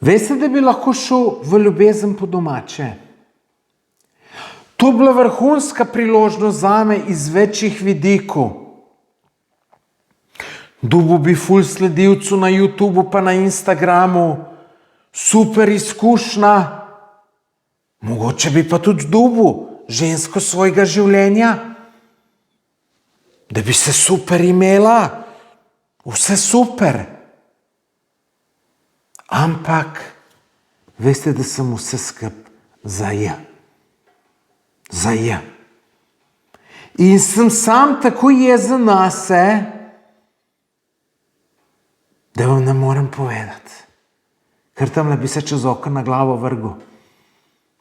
Veste, da bi lahko šel v ljubezen po domače? To je bila vrhunska priložnost zame iz večjih vidikov. Dobil bi ful sledilcev na YouTubu pa na Instagramu, super izkušnja. Mogoče bi pa tudi dobil žensko svojega življenja, da bi se super imela, vse super. Ampak, veste, da sem vse skup zajel. In sem sam tako jezen nase, da vam ne morem povedati. Ker tamle bi se čez oko na glavo vrgel.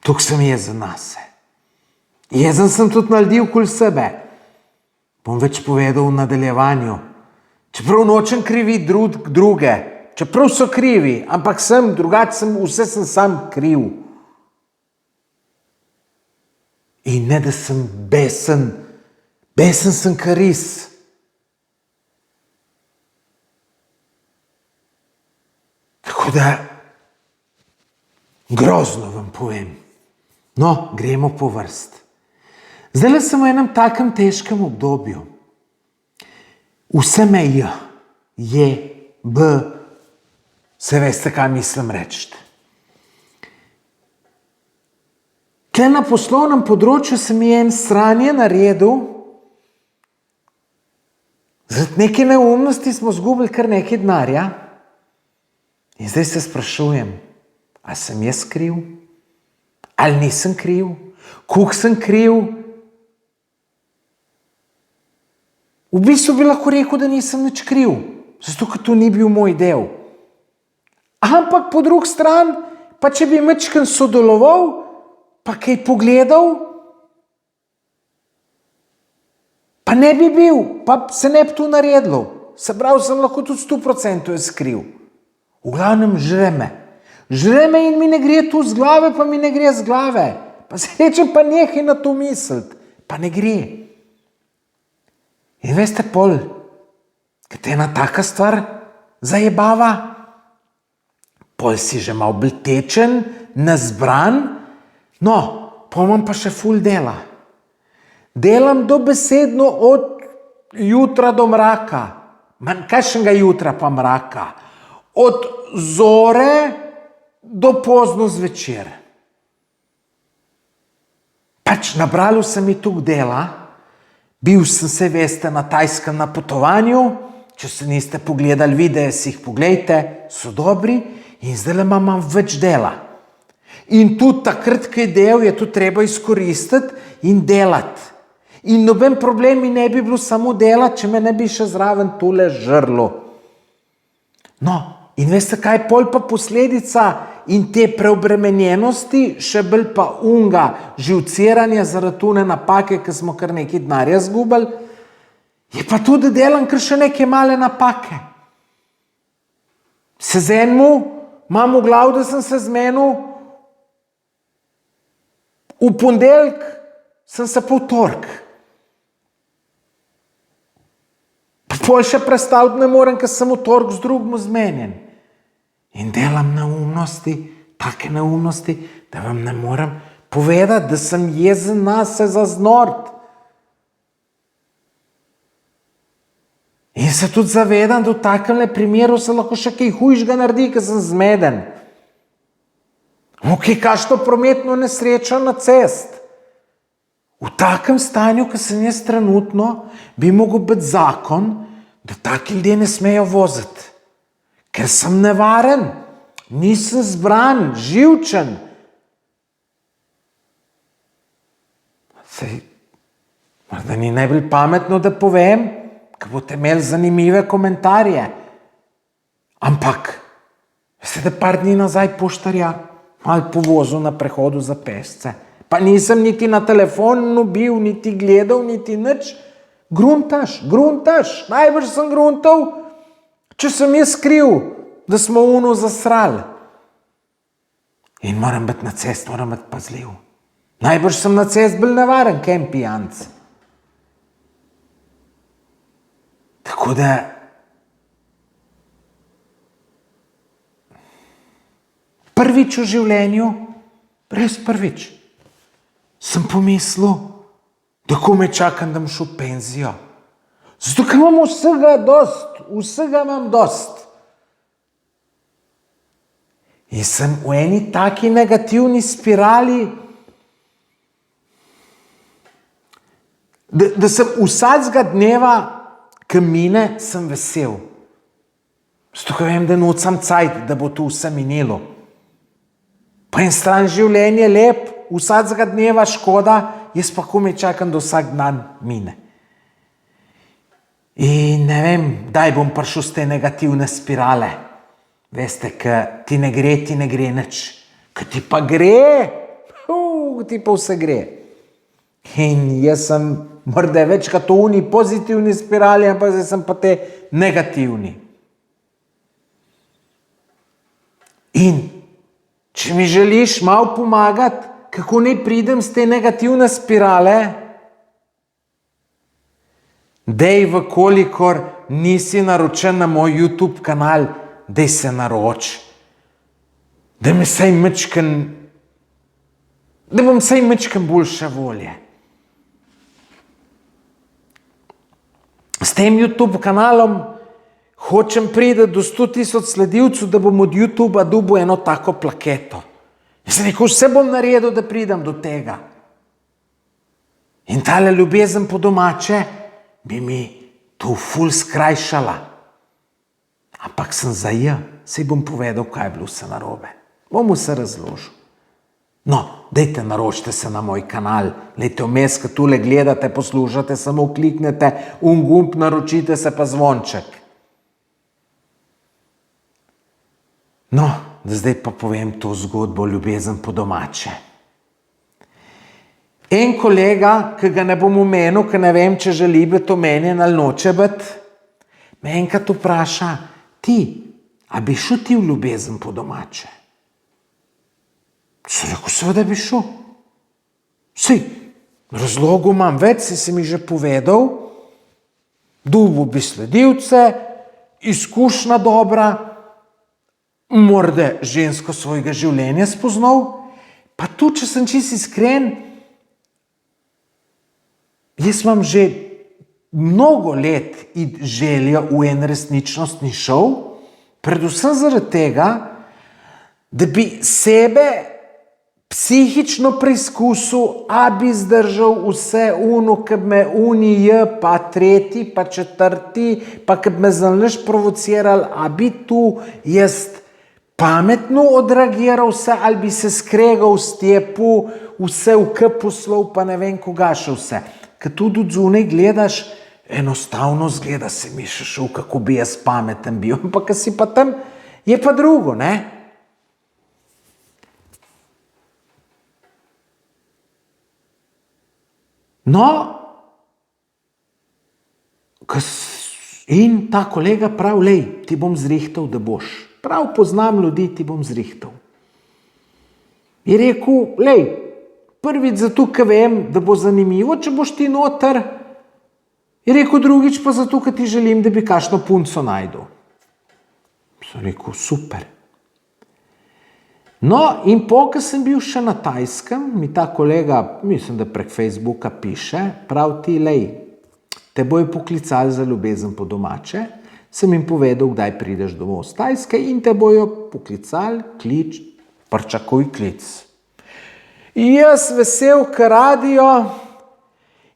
Tukaj sem jezen nase. Jezen sem tudi na ljudi okoli sebe. Bom več povedal v nadaljevanju. Čeprav nočem kriviti druge, čeprav so krivi, ampak vse sem sam kriv. In ne, da sem besen. Besen sem kar res. Tako da, grozno vam povem. No, gremo po vrst. Zdaj sem v enem takem težkem obdobju. Vse me je, se veste, kaj mislim reči. Tle na poslovnem področju se mi je en sranje naredil. Zaradi neke neumnosti smo zgubili kar nekaj denarja. In zdaj se sprašujem, a sem jaz kriv? Ali nisem kriv? Koliko sem kriv? V bistvu bi lahko rekel, da nisem nič kriv, zato ker to ni bil moj del. Ampak po drugi strani, pa če bi majčkeno sodeloval, pa kaj pogledal, pa ne bi bil, pa se ne bi to naredilo. Se pravi, sem lahko tudi 100% jaz kriv. V glavnem žre me. Žre me in mi ne gre tu z glave, pa mi ne gre z glave. Pa se rečem, pa nehaj na to misliti. Pa ne gre. In veste pol, kad te ena taka stvar zajebava, pol si že malo bolj tečen, nazbran, no, pol imam pa še ful dela. Delam dobesedno od jutra do mraka. Kakšnega jutra pa mraka? Od zore do pozno zvečer. Pač nabralo se mi tukaj dela. Bil sem, se veste, na Tajskem na potovanju. Če se niste pogledali videe, si jih poglejte, so dobri. In zdaj imam več dela. In tudi takrat, ko je del, je to treba izkoristiti in delati. In noben problem mi ne bi bilo samo delati, če me ne bi še zraven tole žrlo. No, in veste kaj, pol pa posledica in te preobremenjenosti, še bolj pa unga živciranja zaradi tune napake, ki smo kar nekaj denarja zgubili, je pa tudi delam kar še neke male napake. Se z enemu imam v glavu, da sem se zmenil, v ponedeljek sem se pa v torek. Pol še predstaviti ne morem, ker sem v torek z drugim zmenjen. In delam neumnosti, take neumnosti, da vam ne morem povedati, da sem jezen nase za znort. In se tudi zavedam, da v takem primeru se lahko še kaj hujšega naredi, ker sem zmeden. Kaj kakšno prometno nesrečo na cest. V takem stanju, ki sem jaz trenutno, bi mogel biti zakon, da taki ljudje ne smejo voziti. Ker sem nevaren, nisem zbran, živčen. Sej, morda ni najbolj pametno, da povem, ker boste imeli zanimive komentarje. Ampak, veste, da par dni nazaj poštarja malo povozil na prehodu za pešce. Pa nisem niti na telefonu bil, niti gledal, niti nič. Gruntaš, najbrž sem gruntal, če sem jaz kriv, da smo uno zasrali. In moram biti na cest, moram biti pazljiv. Najbrž sem na cest bolj nevaren, kaj pijanc. Tako da prvič v življenju, res prvič, sem pomislil, da kome čakam, da bom šel v penzijo. Zato, ker imam vsega imam dost. In sem v eni taki negativni spirali, da sem vsakega dneva, ki mine, sem vesel. Zato, ker vem, da nocam cajt, da bo to vse minilo. Po en stran življenje je lep, vsakega dneva škoda, jaz pa kome čakam, da vsak dan mine. In ne vem, kdaj bom prišel z te negativne spirale. Veste, ki ti ne gre nič. Ki ti pa gre, ti pa vse gre. In jaz sem morda večkrat v uni pozitivni spirali, ampak zdaj sem pa te negativni. In če mi želiš malo pomagati, kako naj pridem z te negativne spirale, dej, vkolikor nisi naročen na moj YouTube kanal, dej se naroči. Da bom saj mečken boljše volje. S tem YouTube kanalom hočem priti do 100,000 sledilcev, da bom od YouTubea dobil eno tako plaketo. Jaz sem rekel, vse bom naredil, da pridem do tega. In tale ljubezen po domače bi mi to ful skrajšala. Ampak sem saj bom povedal, kaj je bilo vse narobe. Bom vse razložil. No, dejte, naročite se na moj kanal. Lejte, vmes, ko tule gledate, poslušate, samo kliknete gumb, naročite se pa zvonček. No, da zdaj pa povem to zgodbo ljubezen po domače. En kolega, ki ga ne bom omenil, ki ne vem, če želi biti omenjen ali noče biti, me enkrat vpraša, ti, a bi šel ti v ljubezen po domače? Sem rekel, seveda bi šel. Saj, razlogov imam več, si mi že povedal, dobil bi sledilce, izkušnja dobra, morda žensko svojega življenja spoznal, pa tudi, če sem čisto iskren, jaz imam že mnogo let želja v en resničnostni šov, predvsem zaradi tega, da bi sebe psihično preizkusil, a bi zdržal vse ki me pa tretji, pa četrti, pa ki bi me zanliš provociral, a bi tu jaz pametno odreagiral vse, ali bi se skregal, stepil, vse v poslov, pa ne vem koga še vse. Ker tudi od zunaj gledaš, enostavno zgleda, se mi še šel, kako bi jaz pameten bil, ampak si pa tam, je pa drugo, ne? No, in ta kolega prav, lej, ti bom zrihtal, da boš. Prav poznam ljudi, ti bom zrihtal. Je rekel, lej, prvič zato, ker vem, da bo zanimivo, če boš ti noter. Je rekel, drugič pa zato, ker ti želim, da bi kakšno punco najdel. Sem rekel, super. No, in ko sem bil še na Tajskem, mi ta kolega, mislim, da prek Facebooka piše, prav ti, lej, te bojo poklicali za ljubezen po domače, sem jim povedal, kdaj prideš domov z Tajske in te bojo poklicali, klič, pričakuj klic. Jaz vesel, ker radio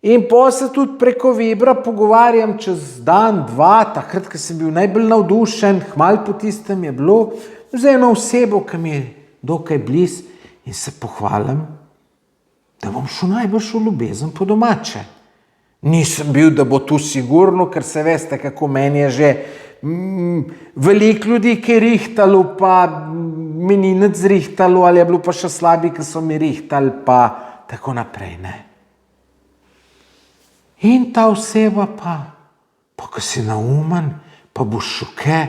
in se tudi preko Vibra pogovarjam čez dan, dva, takrat, ko sem bil najbolj navdušen, hmal po tistem je bilo, z eno osebo, ki mi je dokaj bliz in se pohvalim, da bom šel najbolj v ljubezen po domače. Nisem bil, da bo tu sigurno, ker se veste, kako meni je že veliko ljudi, ki je rihtalo, pa mi ni nič zrihtalo, ali je bilo pa še slabi, ki so mi rihtali, pa tako naprej, ne. In ta oseba pa ko si naumen, pa boš šoke,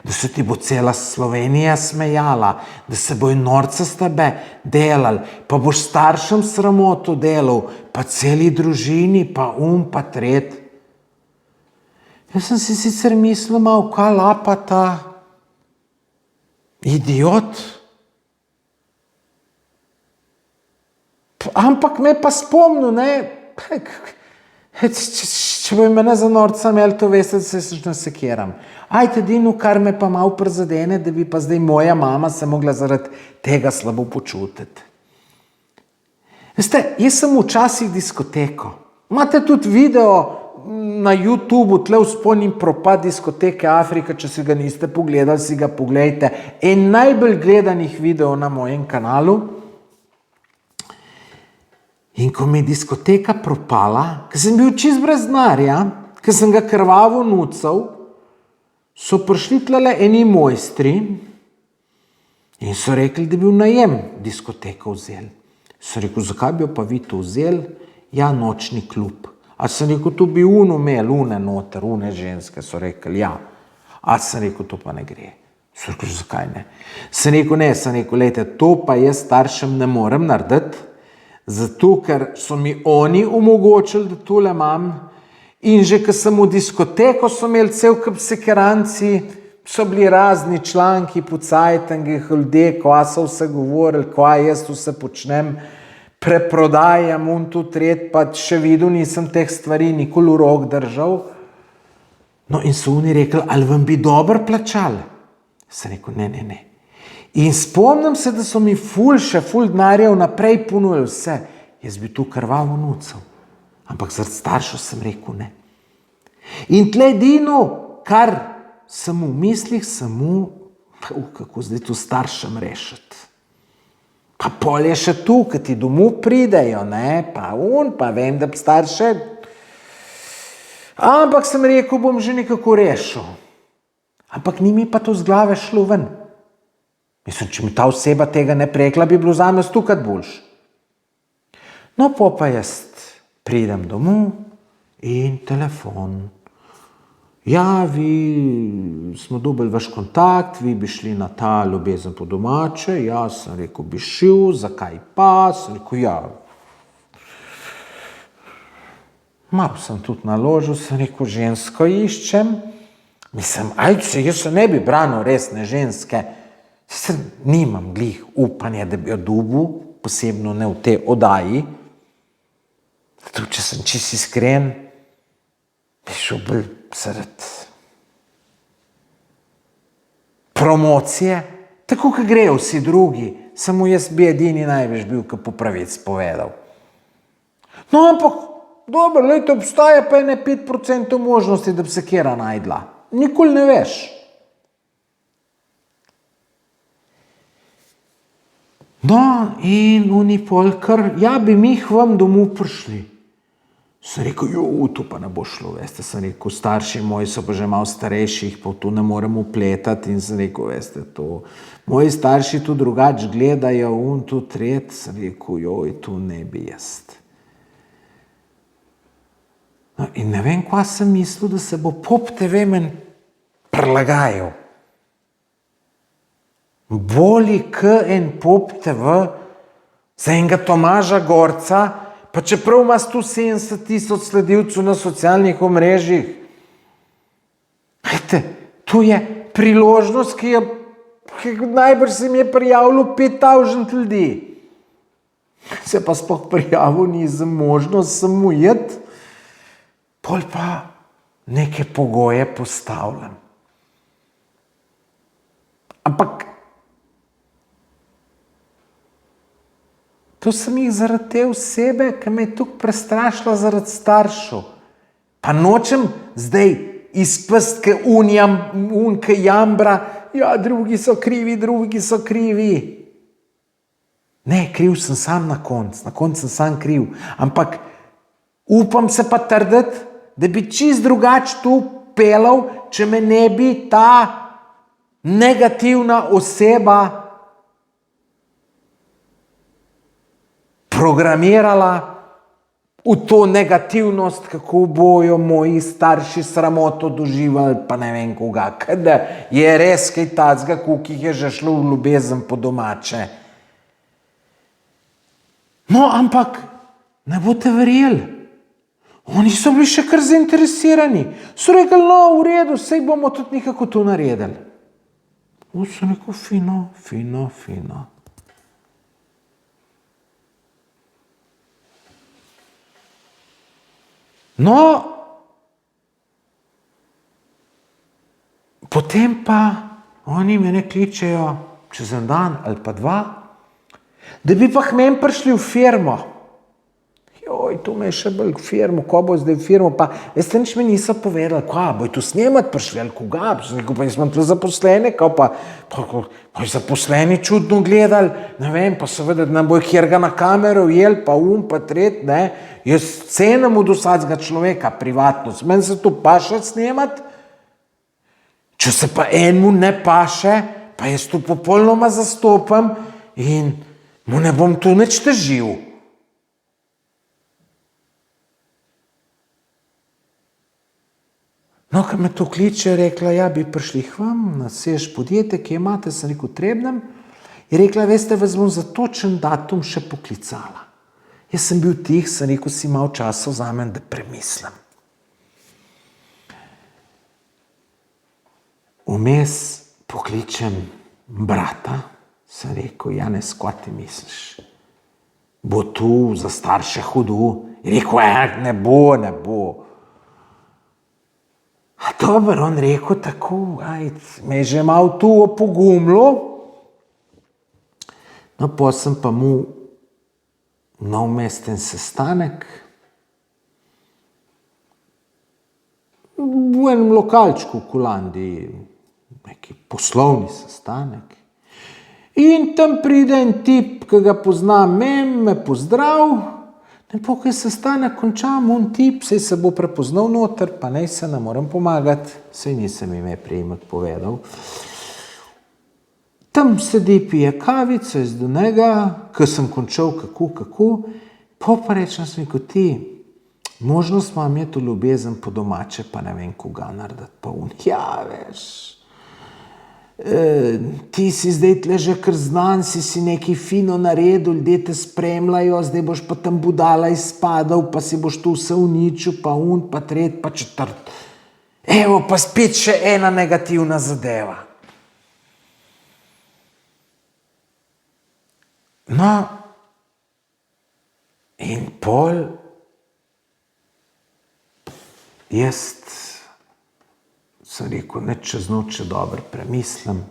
da se ti bo cela Slovenija smejala, da se bojo norca s tebe delali, pa boš staršem sramoto delal, pa celi družini, pa pa tret. Jaz sem si sicer mislil, kaj lapa ta idiot, Ampak me pa spomnil, ne, če bi mene za norca imeli, to veste, da se nasekiram. Ajte, Dino, kar me pa malo prizadene, da bi pa zdaj moja mama se mogla zaradi tega slabo počutiti. Veste, jaz sem včasih diskoteko. Imate tudi video na YouTubeu, tle vzponim propad diskoteke Afrika, če si ga niste pogledali, si ga pogledajte. En najbolj gledanih videov na mojem kanalu. In ko mi je diskoteka propala, ker sem bil čist brez denarja, ker sem ga krvavo nucal, so prišli tlele eni mojstri in so rekli, da bi v najem diskoteko vzeli. Sem rekel, zakaj bi jo pa vi to vzeli? Ja, nočni klub. A sem rekel, tu bi imel, noter, ženske, so rekli, ja. A sem rekel, to pa ne gre. Sem rekel, zakaj ne? Sem rekel, lejte, to pa jaz staršem ne morem narediti, zato, ker so mi oni omogočili, da tole imam. In že, ko sem v diskoteko, so imeli cel kup sekeranci, so bili razni članki po cajtangih, ljudje, kva so vse govorili, kva jaz vse počnem, preprodajam, tu tret, pa še videl nisem teh stvari nikoli v rok držal. No, in so oni rekli, ali vam bi dobro plačali? Sem rekel, ne. In spomnim se, da so mi ful denarja vnaprej ponujali vse. Jaz bi tu krvavo nucal. Ampak zaradi staršev sem rekel, ne. In tle edino, kar sem v mislih, kako zdaj tu staršem rešiti. Pa pol je še tu, ko ti domov pridejo, ne, pa vem, da bi starše. Ampak sem rekel, bom že nekako rešil. Ampak ni mi pa to z glave šlo ven. Mislim, če mi ta oseba tega ne prekla, bi bilo zame stukati boljš. No, pa jaz pridem domov in telefon. Ja, vi smo dobili vaš kontakt, vi bi šli na ta ljubezen po domače. Ja, sem rekel, bi šel, zakaj pa? Sem rekel, ja. Malo sem tudi naložil, sem rekel, žensko iščem. Mislim, jaz se ne bi branil resne ženske. Nimam glih upanja, da bi jo dobil, posebno ne v tej oddaji. Tudi, če sem čisto iskren, bi šel bolj zaradi promocije, tako, kot grejo vsi drugi, samo jaz bi edini največ bil, ki popravic povedal. No, ampak, dobro, lejte, obstaja pa 5% možnosti, da bi se kjera najdla. Nikoli ne veš. No, in oni polkar, ja, bi mi k vam domov prišli. Sem rekel, to pa ne bo šlo, veste, sem rekel, starši moji so pa že malo starejši, jih pa tu ne morem upletati in sem rekel, veste, to, moji starši tu drugače gledajo, tu tret, sem rekel, tu ne bi jaz. No, in ne vem, kva sem mislil, da se bo Pop TV meni prilagajal. Bolji k en Pop TV za enega Tomaža Gorca, pa čeprav ima 170 000 sledilcev na socialnih omrežjih. Veste, tu je priložnost, ki najbrž se mi je prijavilo 5000 ljudi. Se pa sploh prijavil ni za možnost samo jet, pol pa neke pogoje postavljam. Ampak to sem jih zaradi te osebe, ki me je tukaj prestrašila zaradi staršev. Pa nočem zdaj izpust, ki jambra, ja, drugi so krivi. Ne, kriv sem sam na koncu sem sam kriv. Ampak upam se pa trditi, da bi čist drugače tu pelal, če me ne bi ta negativna oseba programirala v to negativnost, kako bojo moji starši sramoto doživali, pa ne vem koga, kada je res kaj tacga, koliko jih je že šlo v ljubezen po domače. No, ampak ne boste verjeli, oni so bili še kar zainteresirani. So rekli, no, v redu, sej bomo tudi nekako to naredili. Sem rekel, fino. No, potem pa oni mene kličejo čez en dan ali pa dva, da bi pa k meni prišli v firmo. Joj, tu me je še bolj v firmo, ko bo zdaj v firmo, pa veste, nič mi niso povedali, kaj, boj tu snemat prišli ali koga, pa jaz imam tu zaposlene, kao pa zaposleni čudno gledali, ne vem, pa seveda nam boj kjerga na kamero ujel, pa pa tret, ne, jaz cenim od vsakega človeka privatnost, meni se tu paše snemat, če se pa enmu ne paše, pa jaz tu popolnoma zastopam in mu ne bom tu nič težil. No, ko me to kliče, je rekla, ja, bi prišli k vam na sež podjetje, ki imate, sem rekel, trebnem. Je rekla, veste, vas bom za točen datum še poklicala. Jaz sem bil tih, sem rekel, si malo časa vzamem, da premislim. Vmes pokličem brata, sem rekel, Janez, kaj ti misliš? Bo tu za starše hudo? Je rekel, ne bo. A dobro, on rekel tako, me je že malo tu opogumilo. No, potem sem pa mu na umesten sestanek v enem lokalčku v Holandiji, neki poslovni sestanek. In tam pride en tip, ki ga poznam, me pozdrav. In po kaj sestanek končam, on tip, saj se bo prepoznal noter, pa naj se ne morem pomagati, saj nisem ime priimek povedal. Tam sedi, pije kavico iz do njega, ko sem končal kako, pa rečem sem kot ti, možnost imam je to ljubezen po domače, pa ne vem koga narediti, pa on, ja, veš, ti si zdaj tle že kar znan, si nekaj fino naredil, ljudje te spremljajo, zdaj boš pa tam budala izpadal, pa si boš tu vse uničil, pa pa tret, pa četrt. Evo, pa spet še ena negativna zadeva. No, in pol jaz sem rekel, ne čez noč dobro premislim.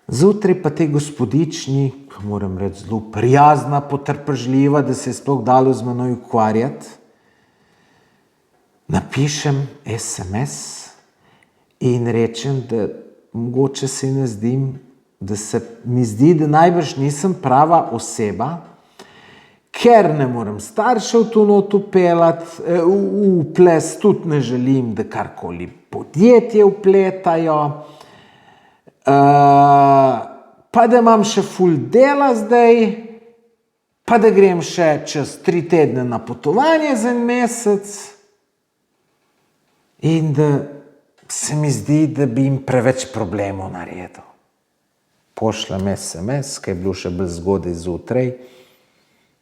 Zjutraj pa te gospodični, moram reči, zelo prijazna, potrpežljiva, da se je sploh dalo z menoj ukvarjati, napišem SMS in rečem, da mogoče se ne zdim, da se mi zdi, da najbrž nisem prava oseba, ker ne morem staršev tu not upeljati, v ples tudi ne želim, da karkoli podjetje upletajo, pa da imam še ful dela zdaj, pa da grem še čez 3 tedne na potovanje za en mesec in da se mi zdi, da bi jim preveč problemov naredil. Pošljem SMS, ki je bil še bolj zgodaj zjutraj,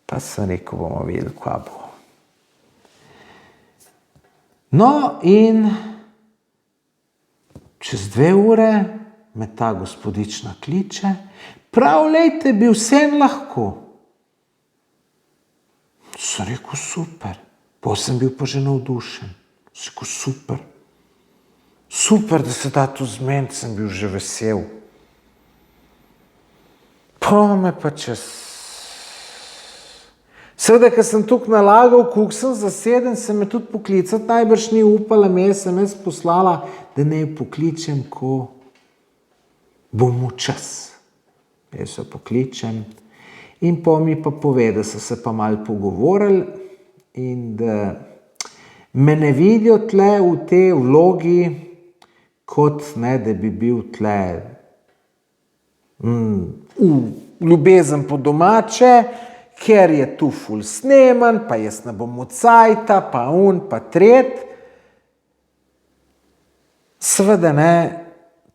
pa sem rekel, bomo videli, kva bo. No, in čez 2 ure me ta gospodična kliče, prav, lejte, bi vsem lahko. Sem rekel, super. Potem sem bil pa že navdušen. Sem rekel, super. Super, da se da to zmeniti, sem bil že vesel. Pa me pa čez... Seveda, ker sem tukaj nalagal, koliko sem zaseden, se me tudi poklicati najbrž ni upala, me je SMS poslala, da ne pokličem, ko bom v čas. Jaz jo pokličem in pa mi pa pove, da so se pa malo pogovorili in da me ne vidijo tle v tej vlogi, kot ne, da bi bil tle ljubezen po domače, ker je tu ful sneman, pa jaz ne bom od cajta, pa pa tret. Seveda ne,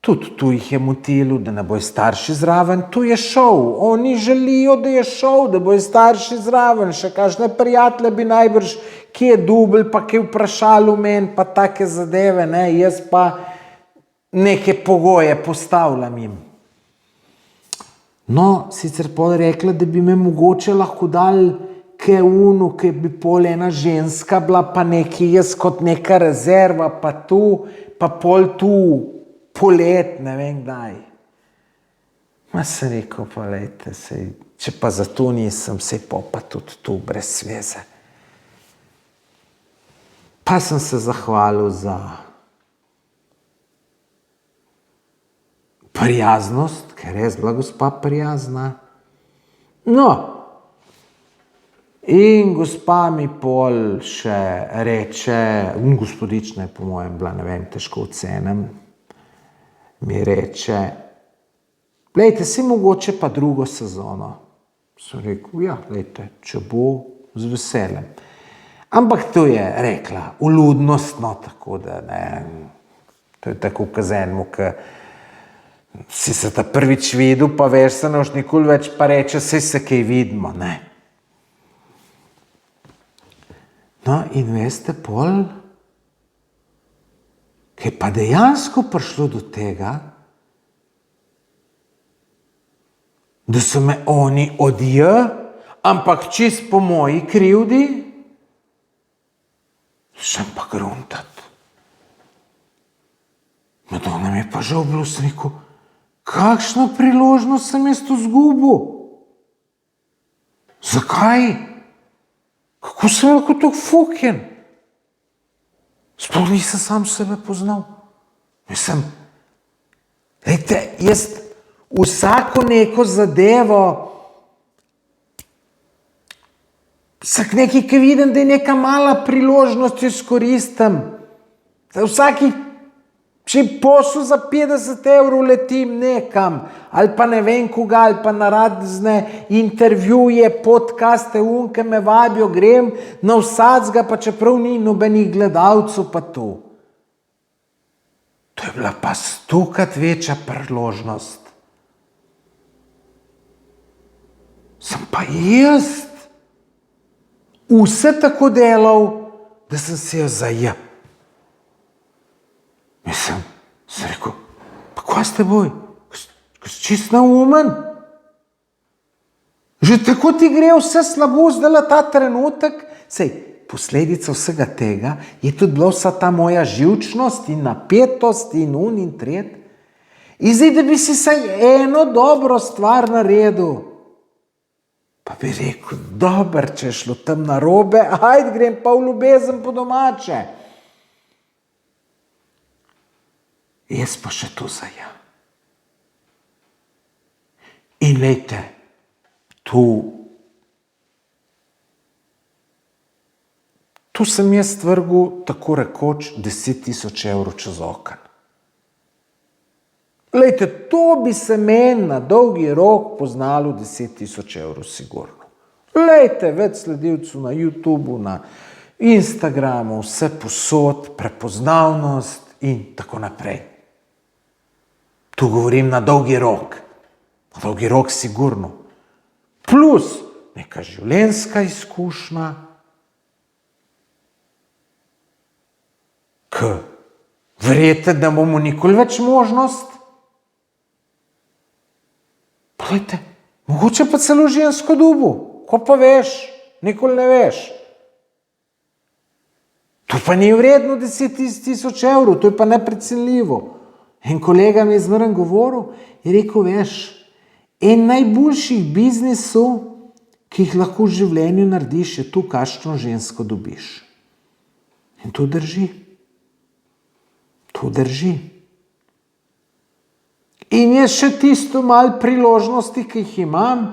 tudi tu jih je motilo, da ne bojo starši zraven, tu je šov. Oni želijo, da je šov, da bojo starši zraven, še kakšne prijatelje bi najbrž kje dubl, pa kje vprašali v meni, pa take zadeve, ne, jaz pa neke pogoje postavljam jim. No, sicer pol rekla, da bi me mogoče lahko dali k ki bi pol ena ženska bila, pa neki jaz kot neka rezerva, pa tu, pa pol tu polet, ne vem kdaj. Ma sem rekel, pa lejte, če pa za to nisem, sej pa tudi tu brez sveze. Pa sem se zahvalil za prijaznost, ker je res bila gospa prijazna. No, in gospa mi pol še reče, gospodična je po mojem bila, ne vem, težko ocenem, mi reče, lejte, si mogoče pa drugo sezono. Sem rekel, ja, lejte, če bo, z veseljem. Ampak to je rekla, vljudnostno, tako da ne, to je tako kazenmu, ki si se ta prvič videl, pa veš se noš nikoli več, pa reče, saj se kaj vidimo, ne. No, in veste, pol, ki je pa dejansko prišlo do tega, da so me oni ampak čist po moji krivdi, sem pa gruntat. Madonna mi je pa žal bilo, sem rekel, kakšno priložnost sem jaz to zgubil? Zakaj? Kako sem lahko tako fuken? Sploh nisem sam sebe poznal. Mislim, lejte, jaz vsako neko zadevo, vsak nekaj, ki vidim, da je neka mala priložnost, jo izkoristim. Vsaki če posel za 50 € letim nekam, ali pa ne vem koga, ali pa na razne intervjuje, podcaste, unke me vabijo, grem na vsacga, pa čeprav ni nobenih gledalcev pa tu. To je bila pa stokrat večja priložnost. Sem pa jaz vse tako delal, da sem se jo zajel. Mislim, sem rekel, pa kva s teboj? Ko si čist naumen? Že tako ti gre vse slabo zdaj ta trenutek? Sej, posledica vsega tega je tudi bila vsa ta moja živčnost in napetost in in tret. In zdaj, da bi si saj eno dobro stvar naredil, pa bi rekel, dober, če je šlo tam narobe, ajde, grem pa v ljubezen po domače. Jaz pa še to zaja. In lejte, tu sem jaz vrgel tako rekoč 10 000 € čez oken. Lejte, to bi se meni na dolgi rok poznalo 10 000 € sigurno. Lejte, več sledilcev na YouTubu, na Instagramu, vse posod, prepoznavnost in tako naprej. Tu govorim na dolgi rok. Na dolgi rok sigurno. Plus neka življenjska izkušnja, ki verjete, da bomo nikoli več možnost. Poglejte, mogoče pa celo žensko dobo. Ko pa veš, nikoli ne veš. To pa ni vredno 10 000 €, to je pa neprecenljivo. En kolega mi je zmeraj govoril, je rekel, veš, en najboljših biznisov, ki jih lahko v življenju narediš, je to, kakšno žensko dobiš. In to drži. To drži. In jaz še tisto malo priložnosti, ki jih imam,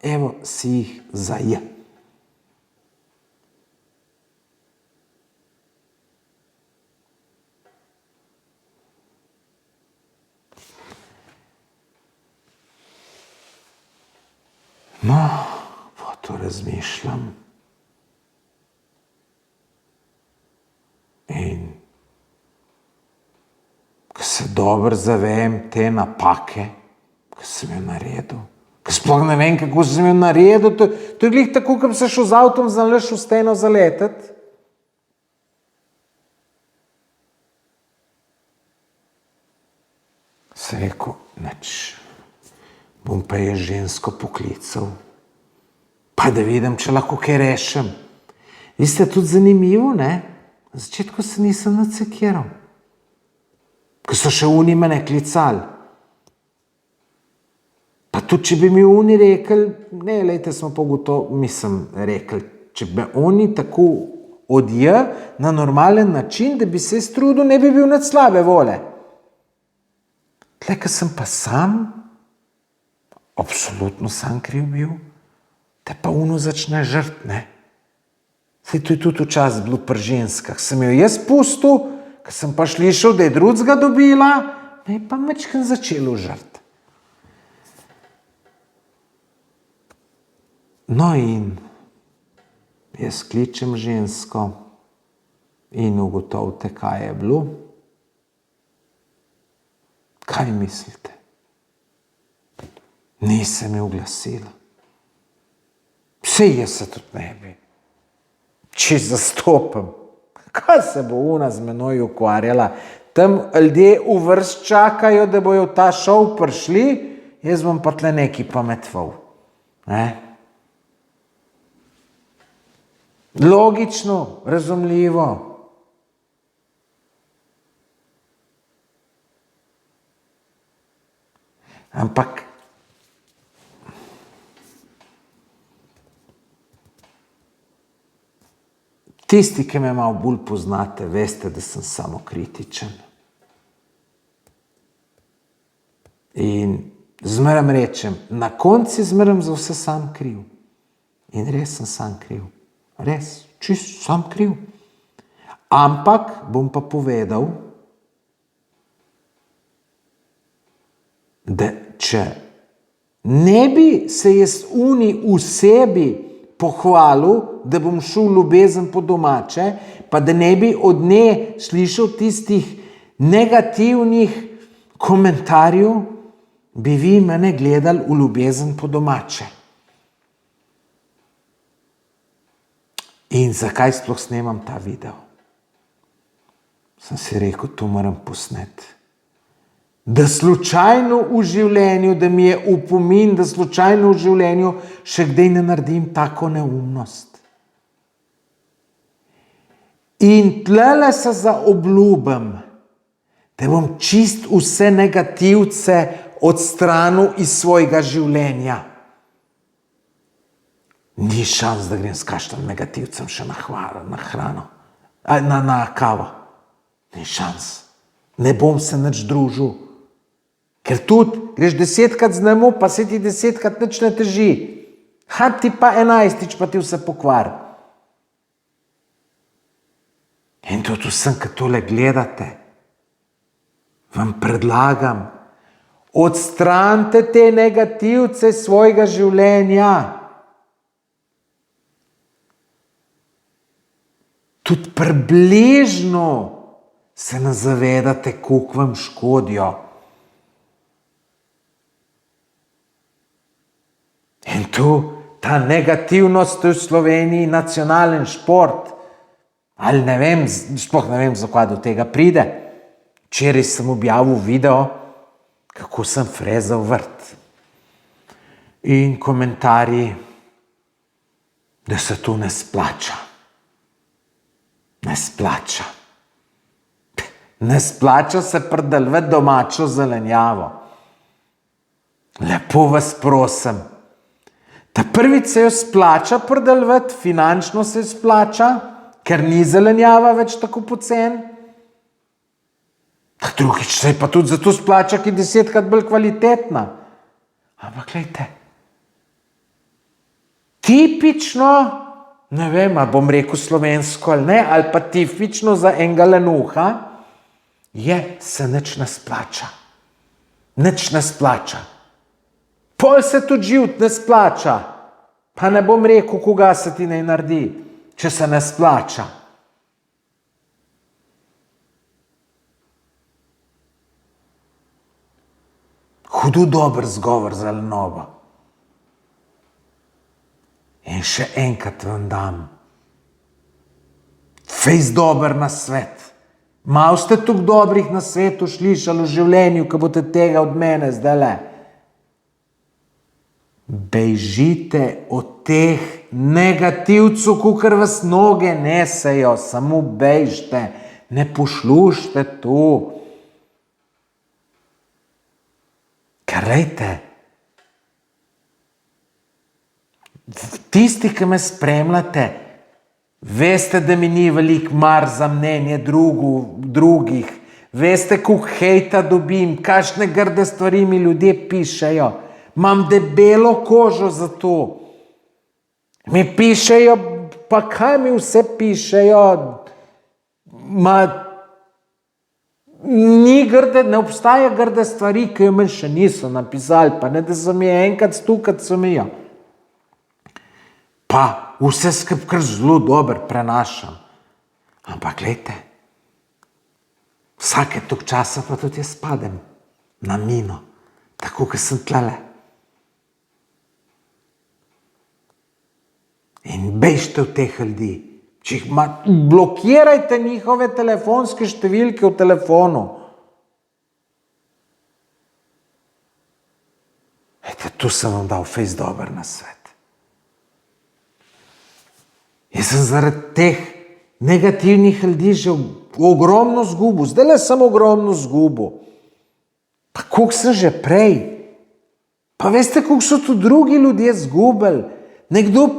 evo, si jih zajem. No, pa to razmišljam. In ko se dobro zavem te napake, ko sem jo naredil, ko sploh ne vem, kako sem jo naredil, to je glih tako, ko bi se šel z avtom znalaš v steno zaleteti. Sem rekel, nič. Bom pa je žensko poklical, Pa da vidim, če lahko kaj rešim. Vi ste tudi zanimivo, ne? Na začetku se nisem nacekiral. Ko so še oni mene klicali. Pa tudi, če bi mi oni rekli, ne, lejte, smo pa gotovo, mislim, rekli, če bi oni tako na normalen način, da bi se trudil, ne bi bil nad slabe vole. Tle, ko sem pa sam, absolutno sam kriv bil, te pa uno začne žrt, ne. Saj to je tudi včasih bilo pri ženskah. Sem jo jaz pustil, ko sem pa slišal, da je drugega dobila, me je pa mečken začelo žrt. No in jaz kličem žensko in ugotovite, kaj je bilo. Kaj mislite? Nisem je oglasila. Saj jaz se tudi ne bi. Če zastopam. Kaj se bo ona z menoj ukvarjala? Tam ljudje v vrst čakajo, da bojo v ta šov prišli, jaz bom pa tle neki pametval. Ne? Logično, razumljivo. Ampak tisti, ki me malo bolj poznate, veste, da sem samokritičen. In zmeraj rečem, na koncu zmeraj za vse sam kriv. In res sem sam kriv. Res, čist sam kriv. Ampak bom pa povedal, da če ne bi se jaz v sebi pohvalil, da bom šel v ljubezen po domače, pa da ne bi od nje slišal tistih negativnih komentarjev, bi vi mene gledali v ljubezen po domače. In zakaj sploh snemam ta video? Sem si rekel, to moram posneti. Da slučajno v življenju, da mi je upomin, da slučajno v življenju še kdaj ne naredim tako neumnost. In tlele se zaobljubim, da bom čist vse negativce odstranil iz svojega življenja. Ni šans, da grem s kakšnim negativcem še na hrano, na kavo. Ni šans. Ne bom se nič družil. Ker tudi greš 10-krat z njemu, pa se ti 10-krat nič ne teži. Ti pa 11-tič, pa ti vse pokvar. In tudi vsem, ki tole gledate, vam predlagam, odstranite te negativce svojega življenja. Tudi približno se ne zavedate, koliko vam škodijo. In tu ta negativnost v Sloveniji nacionalen šport. Ali ne vem, sploh ne vem, zakaj do tega pride. Včeraj sem objavil video, kako sem frezal vrt. In komentarji, da se to ne splača. Ne splača. Ne splača se pridelovati domačo zelenjavo. Lepo vas prosim. Ta prvič se jo splača pridelovati, finančno se splača, ker ni zelenjava več tako pocen. Ta drugič se pa tudi zato splača, ki je 10-krat bolj kvalitetna. Ampak glejte, tipično, ne vem, ali bom rekel slovensko ali ne, ali pa tipično za enega lenuha, se nič ne splača. Nič ne splača. Pol se tudi živt ne splača. Pa ne bom rekel, koga se ti ne naredi, če se ne splača. Hudo dober zgovor za lenobo. In še enkrat vam dam. Fejs dober nasvet. Malo ste tukaj dobrih nasvetov slišali v življenju, ko boste tega od mene zdajle. Bežite od teh negativcev, kakor vas noge nesejo, samo bežite, ne poslušajte to. Ker lejte, tisti, ki me spremljate, veste, da mi ni veliko mar za mnenje drugih, veste, koliko hejta dobim, kakšne grde stvari mi ljudje pišejo. Imam debelo kožo za to. Mi pišejo, pa kaj mi vse pišejo? Ne obstaja grde stvari, ki jo mi še niso napisali, pa ne da so mi enkrat stukati so mi jo. Pa vse skupaj kar zelo dobro prenašam. Ampak glejte, vsake toliko časa pa tudi jaz padem na mino, tako kot sem tlele. In bežte v teh ljudi. Blokirajte njihove telefonske številke v telefonu. Ejte, tu sem vam dal fejst dober nasvet. Jaz sem zaradi teh negativnih ljudi že ogromno zgubil. Zdajle sem ogromno zgubil. Pa koliko sem že prej. Pa veste, koliko so tu drugi ljudje zgubili. Nekdo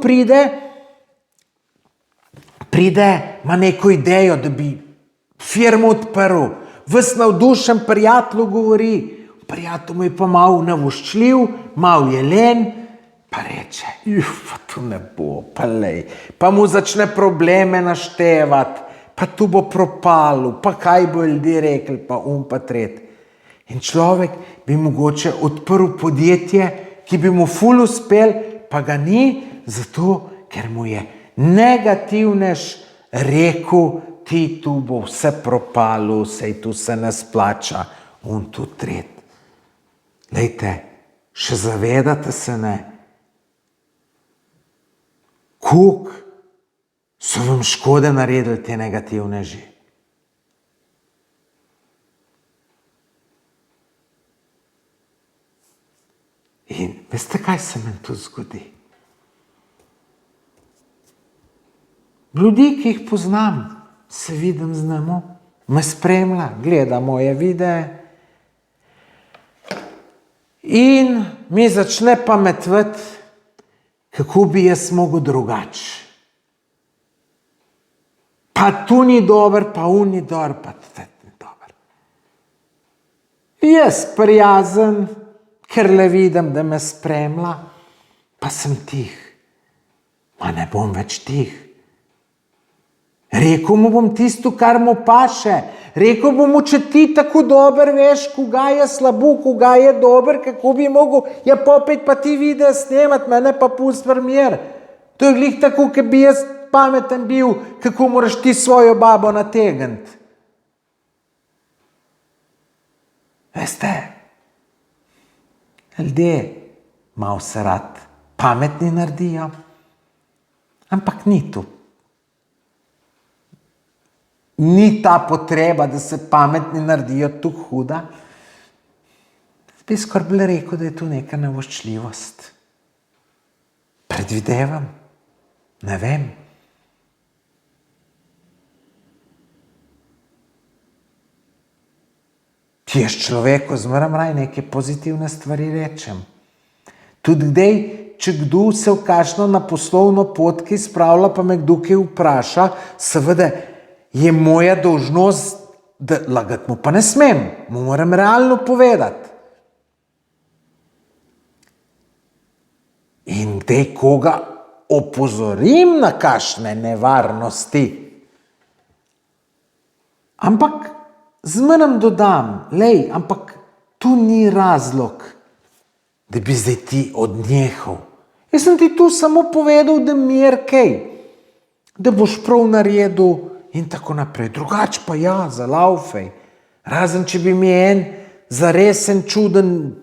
ima neko idejo, da bi firmo odprl. Ves navdušen prijatelj govori. Prijatelj mu je pa malo navoščljiv, malo jelen, pa reče, pa to ne bo, pa lej. Pa mu začne probleme naštevati, pa tu bo propalo, pa kaj bo ljudje rekli, pa pa tret. In človek bi mogoče odprl podjetje, ki bi mu ful uspel, pa ga ni, zato, ker mu je negativnež rekel, ti tu bo vse propalo, sej tu se ne splača, tu tret. Lejte, še zavedate se ne, koliko so vam škode naredili te negativneži. In veste, kaj se meni tu zgodi? Ljudi, ki jih poznam, se vidim z njim, me spremlja, gleda moje videe in mi začne pametvati, kako bi jaz mogel drugače. Pa tu ni dober, pa ni dober, pa tudi ni dober. Jaz prijazen, ker le vidim, da me spremlja, pa sem tih. Ma ne bom več tih. Rekel mu bom tisto, kar mu paše. Rekel bom mu, če ti tako dober veš, koga je slabo, koga je dober, kako bi mogel, ja popet pa ti videe snemat, mene pa pusti pri miru. To je glih tako, ke bi jaz pameten bil, kako moraš ti svojo babo nategniti. Veste, ljudje malo se rad pametni naredijo, ampak ni tu. Ni ta potreba, da se pametni naredijo tu huda. Bi skoraj rekel, da je tu neka navoščljivost. Predvidevam, ne vem. Jaz človeku zmeram raj neke pozitivne stvari rečem. Tudi kdaj, če kdo se v kakšno na poslovno pot, ki spravlja, pa me kdo kaj vpraša, seveda je moja dolžnost, da lagati mu pa ne smem, mu moram realno povedati. In kdaj koga opozorim na kakšne nevarnosti. Ampak zmerom dodam, lej, ampak tu ni razlog, da bi zdaj ti odnehal. Jaz sem ti tu samo povedal, da mi je kaj, da boš prav naredil in tako naprej. Drugače pa ja, zalaufej. Razen, če bi mi en zaresen čuden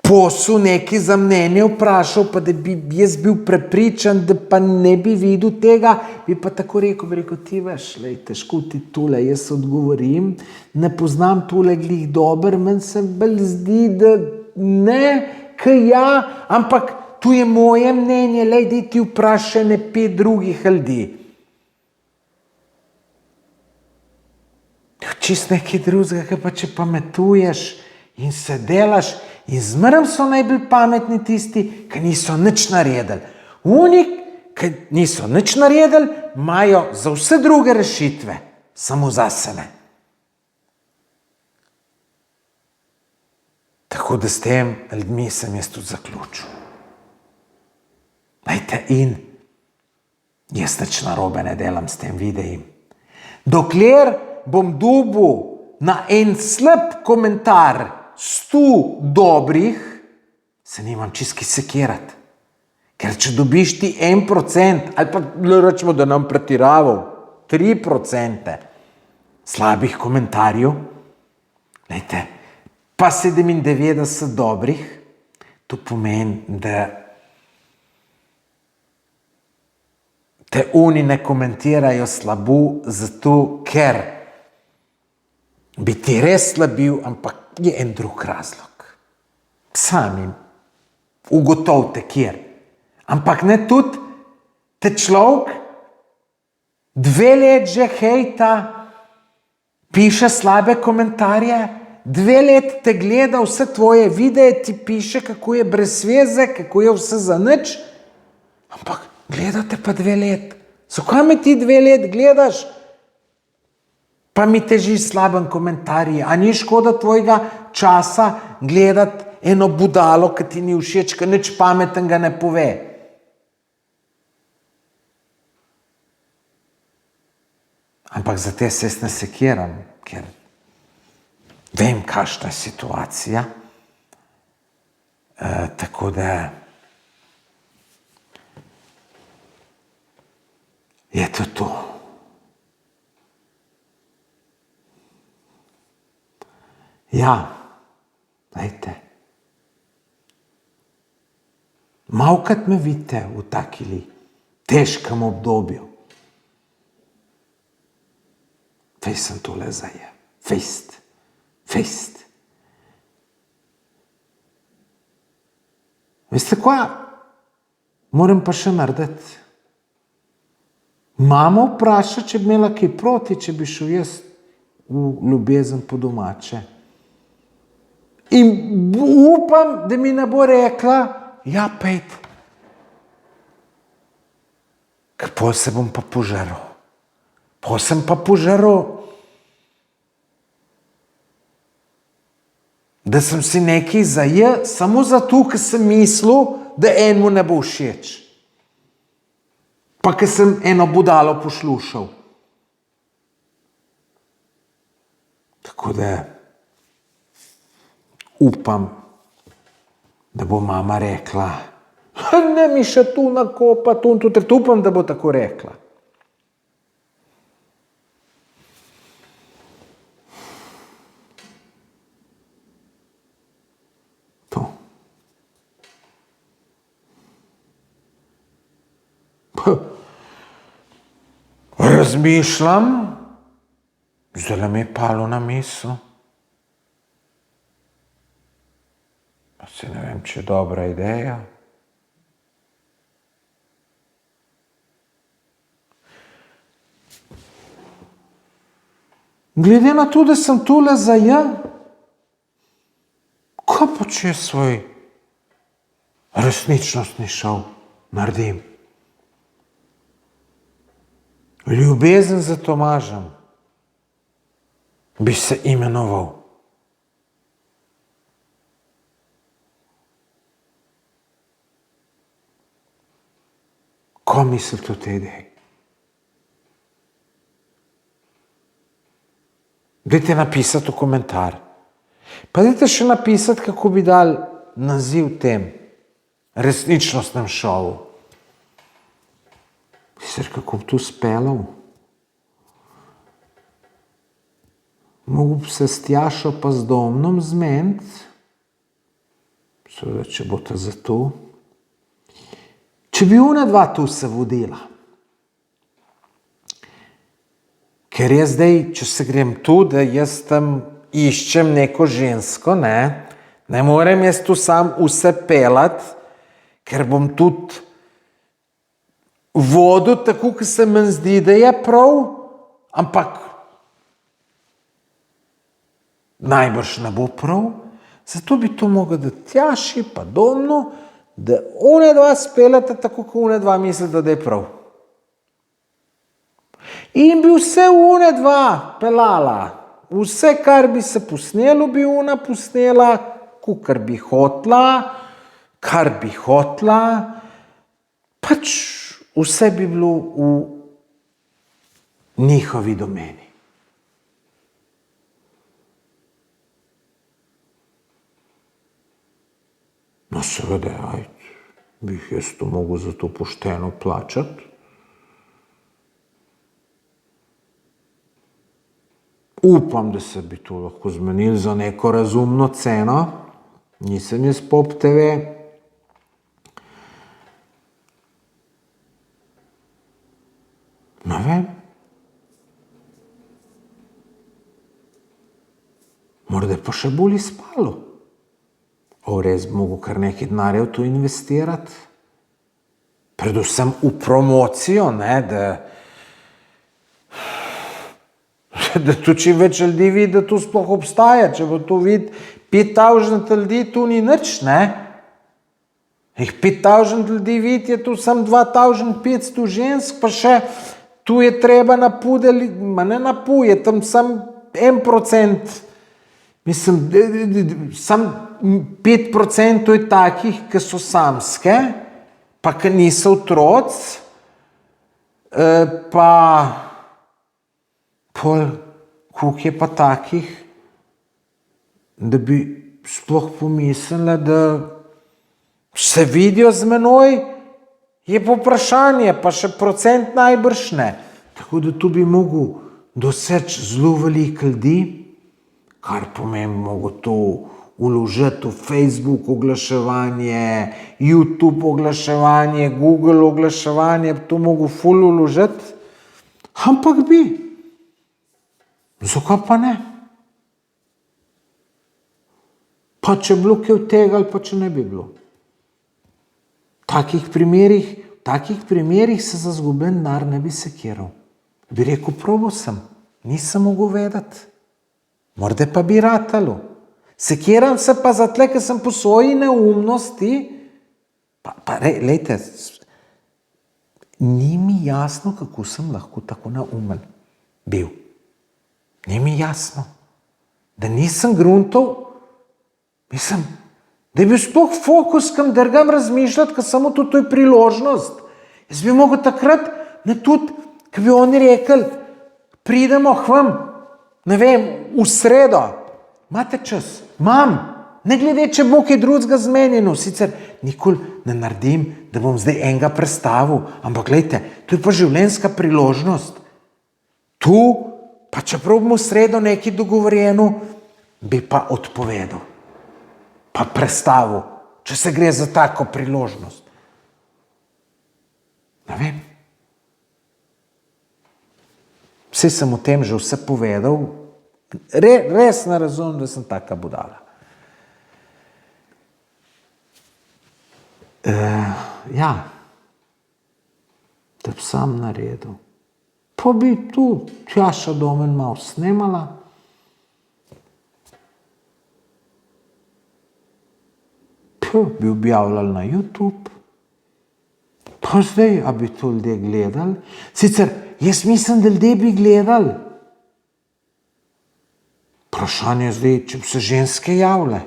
posel neki za mnenje vprašal, pa da bi jaz bil prepričan, da pa ne bi videl tega, bi pa tako rekel, ti veš, lej, težko ti tule, jaz odgovorim, ne poznam tule glih dober, meni se bolj zdi, da ne, kaj ja, ampak tu je moje mnenje, lej, da ti vpraša ne 5 drugih ljudi. Čist nekaj drugega, pa če pametuješ in se delaš, in zmeraj so najbolj pametni tisti, ki niso nič naredili. Oni, ki niso nič naredili, imajo za vse druge rešitve, samo za sebe. Tako da s tem ljudmi sem jaz tudi zaključil. Dajte, in jaz nič narobe ne delam s tem videjem. Dokler bom dobil na en slab komentar 100 dobrih, se nimam čisto sekirati. Ker če dobiš ti 1%, ali pa rečemo, da nam pretiraval, 3% slabih komentarjev, lejte, pa 97 dobrih, to pomeni, da te oni ne komentirajo slabo, zato ker bi ti res slabil, ampak je en drug razlog. Samim ugotovite, kjer. Ampak ne tudi te človek 2 let že hejta, piše slabe komentarje, 2 let te gleda vse tvoje videe, ti piše, kako je brez veze, kako je vse za nič, ampak gledate pa 2 let. Zakaj me ti 2 let gledaš, pa mi težiš slaben komentarji? A ni škoda tvojega časa gledati eno budalo, ki ti ni všeč, ki nič pametnega ne pove? Ampak za te se jaz ne sekiram, ker vem, kakšna je situacija. Tako da je to. Ja, dajte. Malkrat me vidite v takili težkem obdobju. Fejst sem tole zaje. Fejst. Veste kaj? Moram pa še narediti. Mamo vpraša, če bi imela kaj proti, če bi šel jaz v ljubezen po domače. In upam, da mi ne bo rekla, ja, pejt. Ker pol se bom pa požaral. Pol sem pa požaral, da sem si nekaj zajel, samo zato, ker sem mislil, da enemu ne bo všeč. Pa ker sem eno budalo poslušal. Tako da upam, da bo mama rekla, ne mi še tu nakopa, tu in tu, upam, da bo tako rekla. To. Razmišljam, zdaj mi je palo na misel. Se ne vem, če je dobra ideja. Glede na to, da sem tole zajel, ko pa če svoj resničnostni šov naredim? Ljubezen za Tomažem bi se imenoval. Ko mislite o tej ideji? Dajte napisati v komentar. Pa dajte še napisati, kako bi dal naziv tem resničnostnem šovu. Sicer, kako bi to speljal? Mogu bi se s Tjašo pa z Domnom zmeniti. Seveda, če bo to za to. Če bi ona dva tu se vodila. Ker jaz zdaj, če se grem tu, da jaz tam iščem neko žensko, ne, Ne morem jaz tu sam vse pelat, ker bom tudi vodil tako, kot se meni zdi, da je prav, ampak najbrž ne bo prav. Zato bi to mogel da Tjaši pa Domnu, da one dva speljata tako, kot one dva mislita, da je prav. In bi vse one dva pelala. Vse, kar bi se posnelo, bi ona posnela, kar bi hotla, kar bi hotla. Pač vse bi bilo v njihovi domeni. No seveda, bi jaz to mogel za to pošteno plačati. Upam, da se bi to lahko zmenili za neko razumno ceno. Nisem jaz Pop TV. Ne vem. Morda pa še bolj izpalo. Res bi mogel kar nekaj denarja v to investirati. Predvsem v promocijo, da tu čim več ljudi vidi, da to sploh obstaja. Če bo to vidi 5000 ljudi, tu ni nič, Jih 5000 ljudi vidi, je tu sam 2500 žensk, pa še tu je treba napudeli, ne napuje, tam sam 1%. Mislim, sam 5% je takih, ki so samske, pa ki niso otroci, pa koliko je pa takih, da bi sploh pomislila, da se vidijo z menoj, je povprašanje, pa še procent najbrž ne. Tako da tu bi mogel doseči zelo veliko ljudi, kar pomeni, mogo to vložiti v Facebook oglaševanje, YouTube oglaševanje, Google oglaševanje, to mogo ful vložiti, ampak bi. Zakaj pa ne? Pa če bilo kaj od tega ali pa če ne bi bilo. V takih primerih se za zgubljen denar ne bi sekiral. Bi rekel, probal sem, nisem mogel vedeti. Morda pa bi ratalo. Sekiram se pa zatle, ker sem po svoji neumnosti, lejte, ni mi jasno, kako sem lahko tako neumen bil. Ni mi jasno, da nisem gruntal, mislim, da je bil sploh fokus, kam drgam razmišljati, ker samo to je priložnost. Jaz bi mogel takrat, tudi, ko bi oni rekli, pridemo k vam, ne vem, v sredo, imate čas, imam, ne glede, če bo kaj drugega zmenjeno, sicer nikoli ne naredim, da bom zdaj enega predstavil, ampak glejte, to je pa življenjska priložnost. Tu, pa čeprav bomo v sredo nekaj dogovorjeno, bi pa odpovedal, pa predstavil, če se gre za tako priložnost. Ne vem. Vse sem o tem že vse povedal, res ne razumem, da sem taka budala. Da bi sam naredil. Pa bi tu Tjaša Domen malo snemala. Bi objavljali na YouTube. Pa zdaj, a bi to ljudje gledali? Sicer, jaz mislim, da ljudje bi gledali. Vprašanje zdaj, če bi se ženske javile.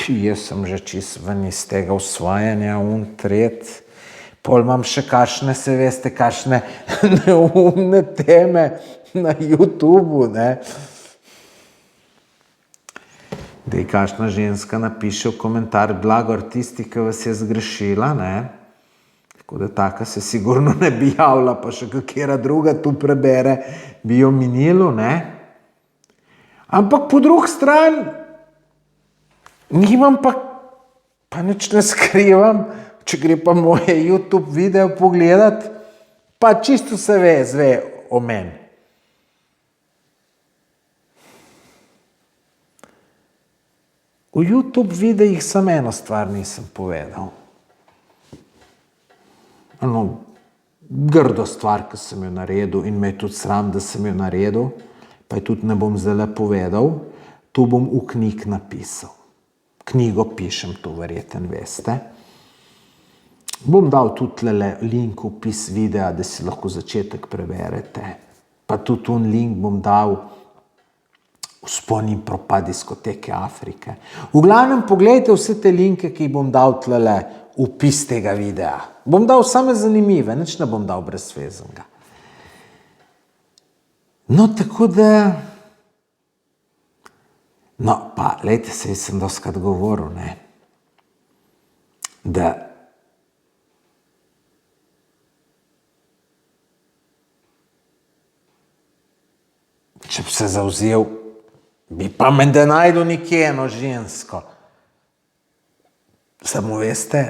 Jaz sem že čist ven iz tega osvajanja, tret. Pol imam še kakšne, se veste, kakšne neumne teme na YouTubu, Dej, kakšna ženska napiše v komentar, blagor tisti, ki vas je zgrešila, Tako da taka se sigurno ne bi javila, pa še kakera druga tu prebere, bi jo minilo, Ampak po drugi strani, nimam pa nič ne skrivam, če gre pa moje YouTube video pogledati, pa čisto se zve o meni. V YouTube videih samo eno stvar nisem povedal. Grdo stvar, ki sem jo naredil in me je tudi sram, da sem jo naredil, pa je tudi ne bom zdaj povedal, to bom v knjig napisal. Knjigo pišem, to verjetno veste. Bom dal tudi link v opis videa, da si lahko začetek preberete. Pa tudi link bom dal Vzpon in propad diskoteke Afrike. V glavnem pogledajte vse te linke, ki jih bom dal tlele v opis tega videa. Bom dal same zanimive, nič ne bom dal brezvezenega. No, tako da... No, pa, lejte se, jaz sem doskrat govoril, ne, da če bi se zavzel, bi pa menda najdel nekje eno žensko. Samo veste,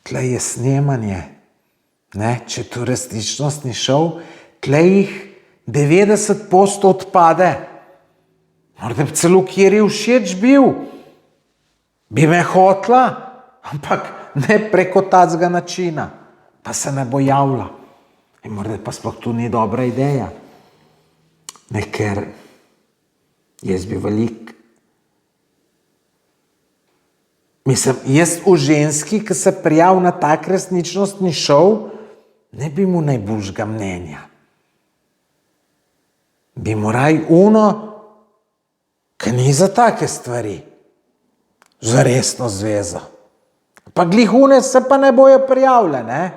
tle je snemanje, ne, če to resničnost ni šel, tle jih 90% odpade. Morda bi celo kjer je všeč bil. Bi me hotla, ampak ne preko tacga načina. Pa se ne bo javila. In morda pa sploh tu ni dobra ideja. Ne, ker jaz bi velik... Mislim, jaz v ženski, ki se prijav na tak resničnostni šov, ne bi mu najboljšega mnenja. Bi mu raj ki ni za take stvari, za resno zvezo. Pa glih se pa ne bojo prijavile, ne?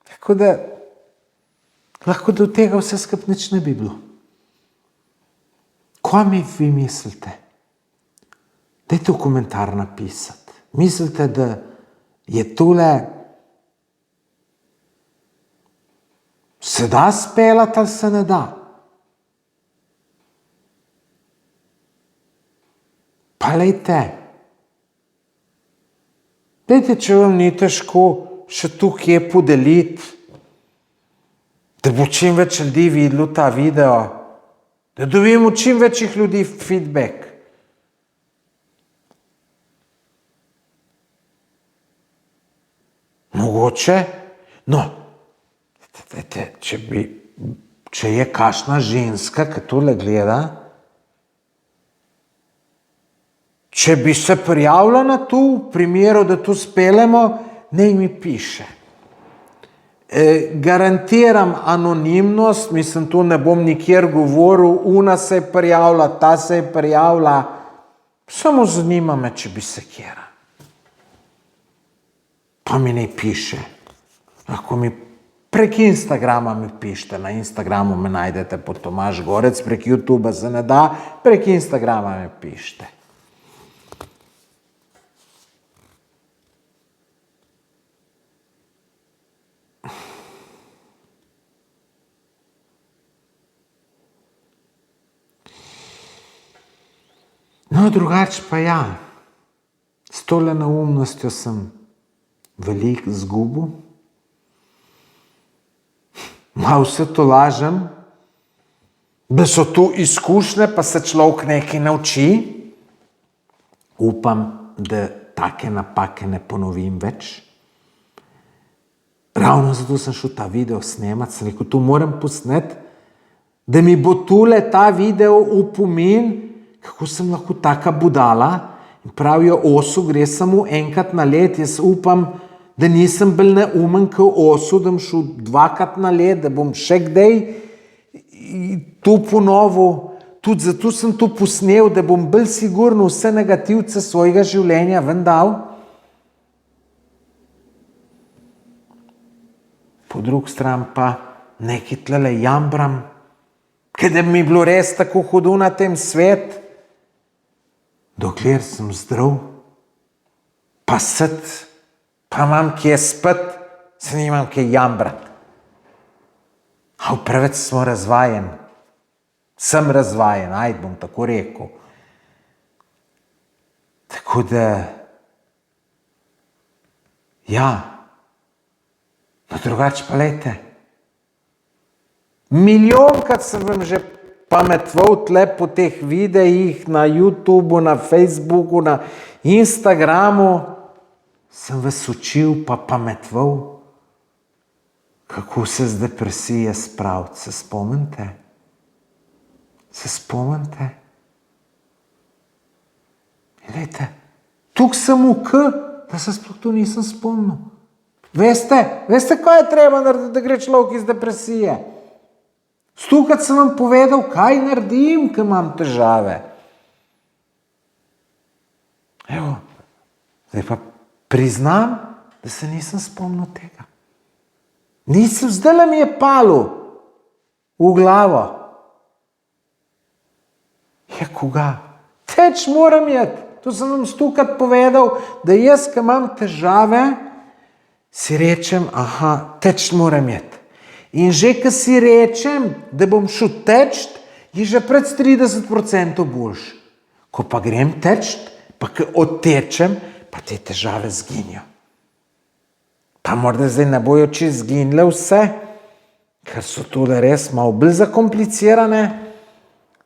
Tako da, lahko do tega vse skup nič ne bi bilo. Kaj mi vi mislite? Dajte v komentar napisati. Mislite, da je tole se da speljati ali se ne da? Pa lejte, če vam ni težko še tu kje podeliti, da bo čim več ljudi videlo ta video, da dobimo čim večjih ljudi feedback. Mogoče, no, če je kakšna ženska, ki tole gleda, če bi se prijavila na to, v primeru, da to speljemo, naj mi piše. Garantiram anonimnost, mislim, tu ne bom nikjer govoril, una se je prijavila, ta se je prijavila, samo zanima me, če bi se kjera. Pa mi ne piše. Lahko mi prek Instagrama mi pišete, na Instagramu me najdete pod Tomaž Gorec, prek YouTubea se ne da, prek Instagrama mi pišete. No, drugače pa ja, s tole neumnostjo sem veliko zgubil. Malo se to lažem, da so tu izkušnje, pa se človek nekaj nauči. Upam, da take napake ne ponovim več. Ravno zato sem šel ta video snemati, sem rekel, tu moram posneti, da mi bo tule ta video upomin, kako sem lahko taka budala. In pravijo, osu gre samo enkrat na let. Jaz upam, da nisem bolj neumen kot osu, da bom šel dvakrat na let, da bom še kdaj to ponovil. Tudi zato sem to posnel, da bom bolj sigurno vse negativce svojega življenja ven dal. Po drugi strani pa nekaj tlele jambram, ker da mi bilo res tako hudo na tem svet, dokler sem zdrav, pa set, pa imam kje spet, se nimam kje jambrat. A preveč smo razvajen. Sem razvajen, ajde bom tako rekel. Tako da, ja, no drugače pa lejte, milijonkrat sem vam že pametval tle po teh videih na YouTubeu, na Facebooku, na Instagramu, sem vas učil pa pametval, kako se z depresije spraviti. Se spomnite? Se spomnite? Glejte, tuk sem da se sploh tu nisem spomnil. Veste, kaj je treba narediti, da gre človek iz depresije? Stukrat sem vam povedal, kaj naredim, ko imam težave. Evo, zdaj pa priznam, da se nisem spomnil tega. Zdajle mi je palil v glavo. Ja, koga? Teč moram jet. To sem vam stukrat povedal, da jaz, ko imam težave, si rečem, teč moram jet. In že, ko si rečem, da bom šel teč, je že pred 30% boljš. Ko pa grem teč, pa ko odtečem, pa te težave zginijo. Pa morda zdaj ne bojo čisto zginile vse, ker so tole res malo bolj zakomplicirane,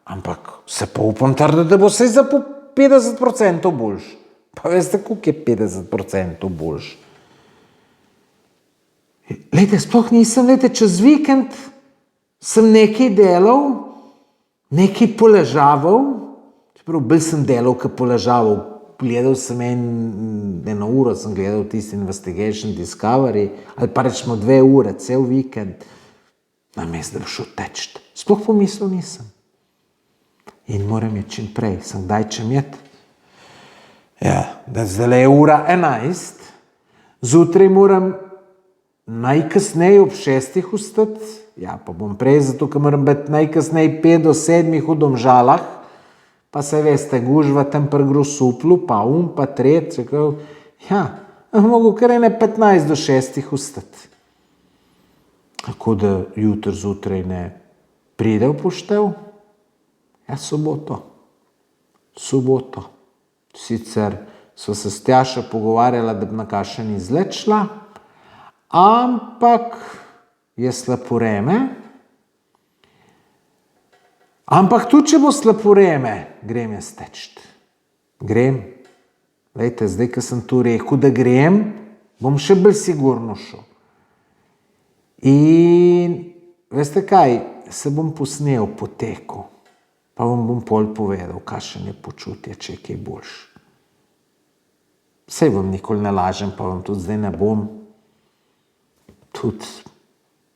ampak se pa upam trditi, da bo vsaj za 50% boljš. Pa veste, koliko je 50% boljš? Lejte, sploh nisem, čez vikend sem nekaj delal, nekaj poležaval, čeprav bolj sem delal, kot poležaval. Gledal sem eno uro, sem gledal tisti Investigation Discovery, ali pa rečemo 2 ure, cel vikend, namesto da bi šel teč. Sploh pomislil nisem. In moram je čim prej, sem kdaj čem jet. Ja, da zdaj je ura 11, zjutraj moram najkasneje ob 6 vstati, ja, pa bom prej, zato ker moram biti najkasneje 5 do 7 v Domžalah, pa se veste, gužva tam pri Grosuplu, pa pa tret, ja, mogo kar 15 do 6 vstati. Tako da jutri zjutraj ne pride v poštev, ja, soboto. Sicer so se s Tjašo pogovarjala, da bi na kakšen izlet šla, ampak je slabo vreme. Ampak tudi, če bo slabo vreme, grem jaz teč. Grem. Lejte, zdaj, ko sem tu rekel, da grem, bom še bolj sigurno šel. In veste kaj, se bom posnel po teku, pa vam bom pol povedal, kakšen je počutje, če je kaj boljš. Saj vam nikoli ne lažem, pa vam tudi zdaj ne bom. Tudi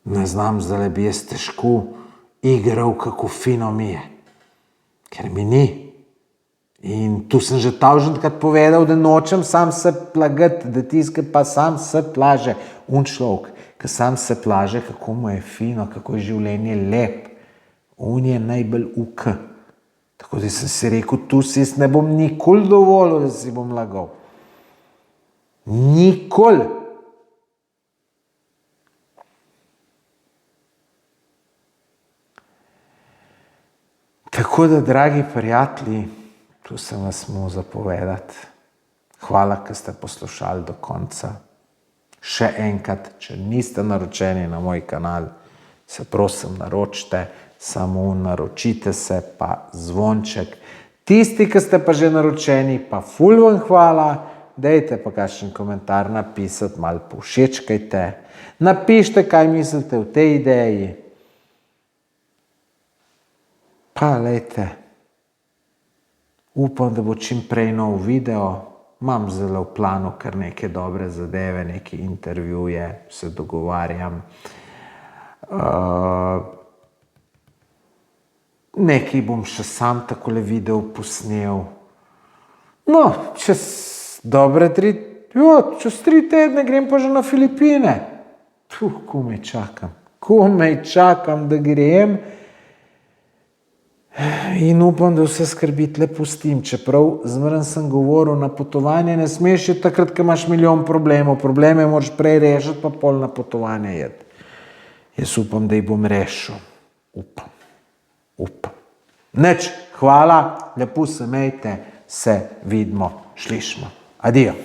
ne znam, zdaj bi jaz težko igral, kako fino mi je. Ker mi ni. In tu sem že tavženkrat povedal, da nočem sam se plagati, da tiskaj pa sam se plaže. Človek, ki sam se plaže, kako mu je fino, kako je življenje lep. Je najbolj Tako da sem si rekel, tu si ne bom nikoli dovolil, da si bom lagal. Nikoli. Tako da, dragi prijatelji, tu sem vas moral zapovedati. Hvala, ker ste poslušali do konca. Še enkrat, če niste naročeni na moj kanal, se prosim naročite, samo naročite se, pa zvonček. Tisti, ki ste pa že naročeni, pa ful vam hvala, dajte pa kakšen komentar napisati, malo povšečkajte. Napišite, kaj mislite o tej ideji. Pa, lejte, upam, da bo čim prej nov video. Imam zelo v planu kar neke dobre zadeve, neke intervjuje, se dogovarjam. Nekaj bom še sam takole video posnel. No, čez 3 tedne grem pa že na Filipine. Komaj čakam, da grem. In upam, da vse skrbi tle pustim. Čeprav zmeraj sem govoril, na potovanje ne smeš iti takrat, ko imaš milijon problemov. Probleme moraš prej rešiti, pa pol na potovanje iti. Jaz upam, da jih bom rešil. Upam. Nič, hvala, lepo se imejte, se vidimo, slišimo. Adijo.